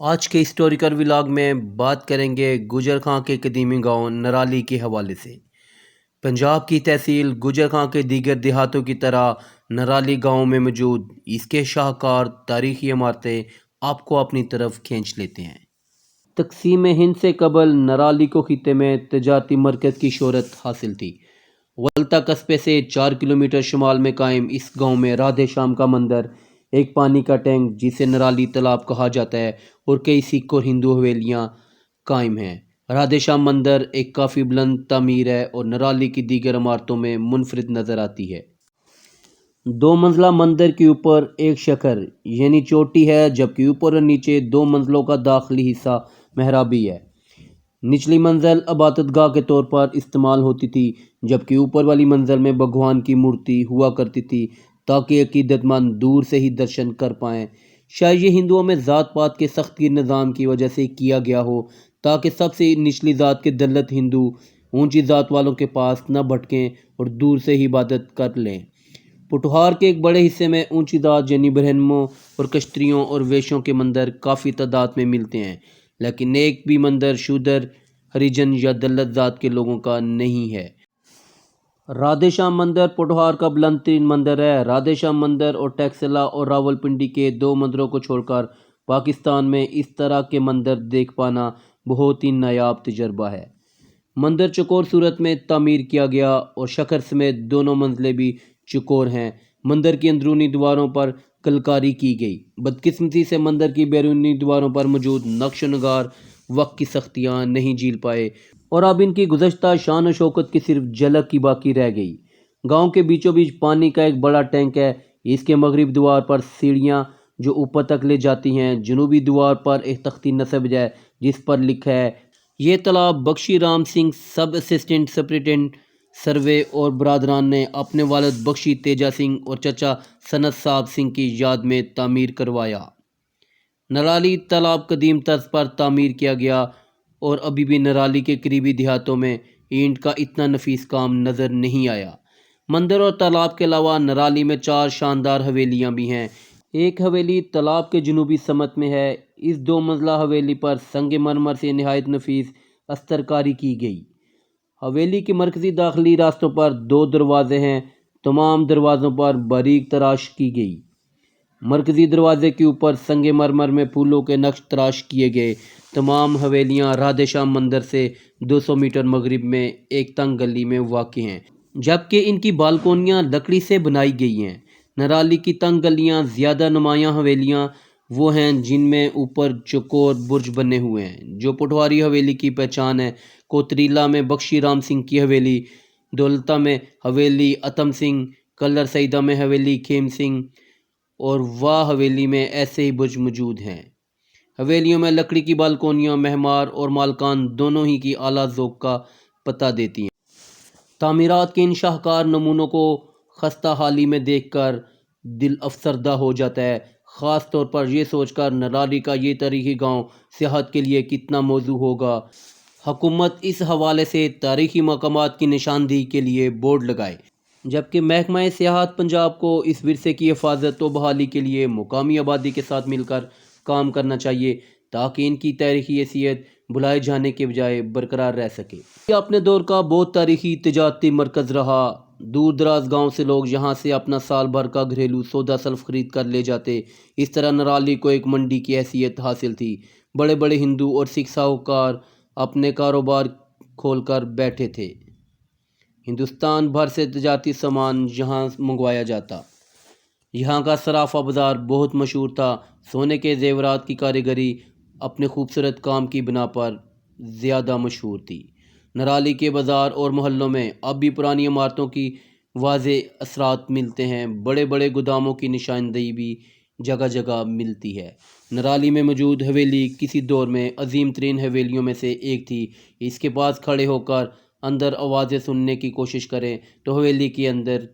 آج کے historical vlog میں بات کریں گے گجر خاں کے قدیمی گاؤں نرالی کے حوالے سے۔ پنجاب کی تحصیل گجر خاں کے دیگر دیہاتوں کی طرح نرالی گاؤں میں موجود اس کے شاہکار تاریخی عمارتیں آپ کو اپنی طرف کھینچ لیتے ہیں۔ تقسیم ہند سے قبل نرالی کو خطے میں تجارتی مرکز کی شہرت حاصل تھی۔ غلطہ قصبے سے 4 کلومیٹر شمال میں قائم اس گاؤں میں رادھے شام کا مندر، ایک پانی کا ٹینک جسے نرالی تالاب کہا جاتا ہے، اور کئی سکھ اور ہندو حویلیاں قائم ہیں۔ رادھے شام مندر ایک کافی بلند تعمیر ہے اور نرالی کی دیگر عمارتوں میں منفرد نظر آتی ہے۔ 2 منزلہ مندر کے اوپر ایک شکھر یعنی چوٹی ہے، جبکہ اوپر اور نیچے 2 منزلوں کا داخلی حصہ محرابی ہے۔ نچلی منزل عبادت گاہ کے طور پر استعمال ہوتی تھی، جبکہ اوپر والی منزل میں بھگوان کی مورتی ہوا کرتی تھی تاکہ عقیدت مند دور سے ہی درشن کر پائیں۔ شاید یہ ہندوؤں میں ذات پات کے سخت گیر نظام کی وجہ سے کیا گیا ہو تاکہ سب سے نچلی ذات کے دلت ہندو اونچی ذات والوں کے پاس نہ بھٹکیں اور دور سے ہی عبادت کر لیں۔ پوٹھوہار کے ایک بڑے حصے میں اونچی ذات یعنی برہمنوں اور کشتریوں اور ویشوں کے مندر کافی تعداد میں ملتے ہیں، لیکن ایک بھی مندر شودر، ہریجن یا دلت ذات کے لوگوں کا نہیں ہے۔ رادھے شام مندر پوٹھوہار کا بلند ترین مندر ہے۔ رادھے شام مندر اور ٹیکسلا اور راول پنڈی کے 2 مندروں کو چھوڑ کر پاکستان میں اس طرح کے مندر دیکھ پانا بہت ہی نایاب تجربہ ہے۔ مندر چوکور صورت میں تعمیر کیا گیا اور شکھر سمیت دونوں منزلیں بھی چوکور ہیں۔ مندر کی اندرونی دیواروں پر کلکاری کی گئی۔ بدقسمتی سے مندر کی بیرونی دیواروں پر موجود نقش و نگار وقت کی سختیاں نہیں جھیل پائے اور اب ان کی گزشتہ شان و شوکت کی صرف جھلک ہی باقی رہ گئی۔ گاؤں کے بیچوں بیچ پانی کا ایک بڑا ٹینک ہے۔ اس کے مغرب دیوار پر سیڑھیاں جو اوپر تک لے جاتی ہیں۔ جنوبی دیوار پر ایک تختی نصب ہے جس پر لکھا ہے: یہ تالاب بخشی رام سنگھ سب اسسٹنٹ سپرنٹینڈنٹ سروے اور برادران نے اپنے والد بخشی تیجا سنگھ اور چچا سنت صاحب سنگھ کی یاد میں تعمیر کروایا۔ نرالی تالاب قدیم طرز پر تعمیر کیا گیا اور ابھی بھی نرالی کے قریبی دیہاتوں میں اینٹ کا اتنا نفیس کام نظر نہیں آیا۔ مندر اور تالاب کے علاوہ نرالی میں 4 شاندار حویلیاں بھی ہیں۔ ایک حویلی تالاب کے جنوبی سمت میں ہے۔ اس 2 منزلہ حویلی پر سنگ مرمر سے نہایت نفیس استر کاری کی گئی۔ حویلی کے مرکزی داخلی راستوں پر 2 دروازے ہیں۔ تمام دروازوں پر باریک تراش کی گئی۔ مرکزی دروازے کے اوپر سنگ مرمر میں پھولوں کے نقش تراش کیے گئے۔ تمام حویلیاں رادھے شام مندر سے 200 میٹر مغرب میں ایک تنگ گلی میں واقع ہیں، جبکہ ان کی بالکونیاں لکڑی سے بنائی گئی ہیں۔ نرالی کی تنگ گلیاں زیادہ نمایاں حویلیاں وہ ہیں جن میں اوپر چوکور برج بنے ہوئے ہیں، جو پوٹھوہاری حویلی کی پہچان ہے۔ کوتریلا میں بخشی رام سنگھ کی حویلی، دولتا میں حویلی اتم سنگھ، کلر سیدہ میں حویلی کھیم سنگھ اور واہ حویلی میں ایسے ہی برج موجود ہیں۔ حویلیوں میں لکڑی کی بالکونیاں مہمار اور مالکان دونوں ہی کی اعلیٰ ذوق کا پتہ دیتی ہیں۔ تعمیرات کے ان شاہکار نمونوں کو خستہ حالی میں دیکھ کر دل افسردہ ہو جاتا ہے، خاص طور پر یہ سوچ کر نرالی کا یہ تاریخی گاؤں سیاحت کے لیے کتنا موزوں ہوگا۔ حکومت اس حوالے سے تاریخی مقامات کی نشاندہی کے لیے بورڈ لگائے، جبکہ محکمہ سیاحت پنجاب کو اس ورثے کی حفاظت و بحالی کے لیے مقامی آبادی کے ساتھ مل کر کام کرنا چاہیے تاکہ ان کی تاریخی حیثیت بھلائے جانے کے بجائے برقرار رہ سکے۔ یہ اپنے دور کا بہت تاریخی تجارتی مرکز رہا۔ دور دراز گاؤں سے لوگ یہاں سے اپنا سال بھر کا گھریلو سودا سلف خرید کر لے جاتے۔ اس طرح نرالی کو ایک منڈی کی حیثیت حاصل تھی۔ بڑے بڑے ہندو اور سکھ ساہوکار اپنے کاروبار کھول کر بیٹھے تھے۔ ہندوستان بھر سے تجارتی سامان یہاں منگوایا جاتا۔ یہاں کا صرافہ بازار بہت مشہور تھا۔ سونے کے زیورات کی کاریگری اپنے خوبصورت کام کی بنا پر زیادہ مشہور تھی۔ نرالی کے بازار اور محلوں میں اب بھی پرانی عمارتوں کی واضح اثرات ملتے ہیں۔ بڑے بڑے گوداموں کی نشاندہی بھی جگہ جگہ ملتی ہے۔ نرالی میں موجود حویلی کسی دور میں عظیم ترین حویلیوں میں سے ایک تھی۔ اس کے پاس کھڑے ہو کر اندر آوازیں سننے کی کوشش کریں تو حویلی کے اندر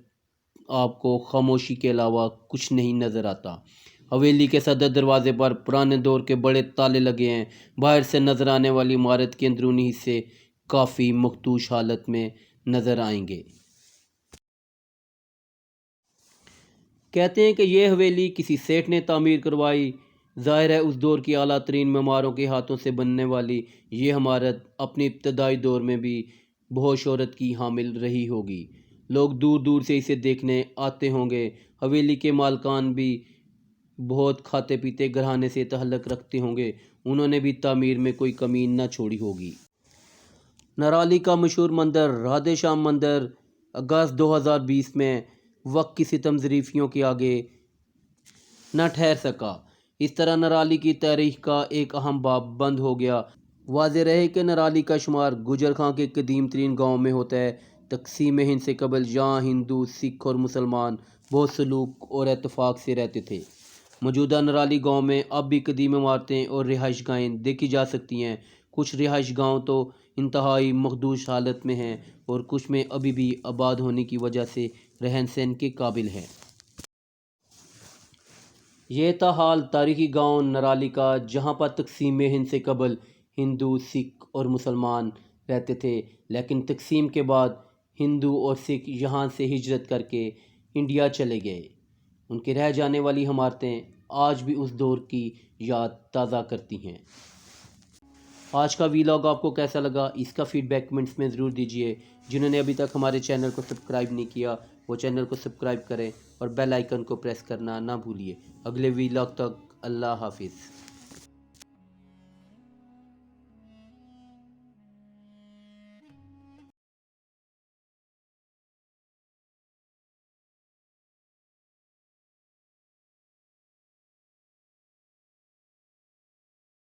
آپ کو خاموشی کے علاوہ کچھ نہیں نظر آتا۔ حویلی کے صدر دروازے پر پرانے دور کے بڑے تالے لگے ہیں۔ باہر سے نظر آنے والی عمارت کے اندرونی حصے کافی مخدوش حالت میں نظر آئیں گے۔ کہتے ہیں کہ یہ حویلی کسی سیٹھ نے تعمیر کروائی۔ ظاہر ہے اس دور کی اعلیٰ ترین معماروں کے ہاتھوں سے بننے والی یہ عمارت اپنی ابتدائی دور میں بھی بہت شہرت کی حامل رہی ہوگی۔ لوگ دور دور سے اسے دیکھنے آتے ہوں گے۔ حویلی کے مالکان بھی بہت کھاتے پیتے گھرانے سے تعلق رکھتے ہوں گے، انہوں نے بھی تعمیر میں کوئی کمی نہ چھوڑی ہوگی۔ نرالی کا مشہور مندر رادھے شام مندر اگست 2020 میں وقت کی ستم ظریفیوں کے آگے نہ ٹھہر سکا۔ اس طرح نرالی کی تاریخ کا ایک اہم باب بند ہو گیا۔ واضح رہے کہ نرالی کا شمار گجر خاں کے قدیم ترین گاؤں میں ہوتا ہے۔ تقسیم ہند سے قبل یہاں ہندو، سکھ اور مسلمان بہت سلوک اور اتفاق سے رہتے تھے۔ موجودہ نرالی گاؤں میں اب بھی قدیم عمارتیں اور رہائش گاہیں دیکھی جا سکتی ہیں۔ کچھ رہائش گاہوں تو انتہائی مخدوش حالت میں ہیں اور کچھ میں ابھی بھی آباد ہونے کی وجہ سے رہن سہن کے قابل ہے۔ یہ تھا حال تاریخی گاؤں نرالی کا، جہاں پر تقسیم ہند سے قبل ہندو، سکھ اور مسلمان رہتے تھے، لیکن تقسیم کے بعد ہندو اور سکھ یہاں سے ہجرت کر کے انڈیا چلے گئے۔ ان کے رہ جانے والی عمارتیں آج بھی اس دور کی یاد تازہ کرتی ہیں۔ آج کا ویلاگ آپ کو کیسا لگا؟ اس کا فیڈ بیک کمنٹس میں ضرور دیجیے۔ جنہوں نے ابھی تک ہمارے چینل کو سبسکرائب نہیں کیا وہ چینل کو سبسکرائب کریں اور بیل آئیکن کو پریس کرنا نہ بھولیے۔ اگلے ویلاگ تک اللہ حافظ۔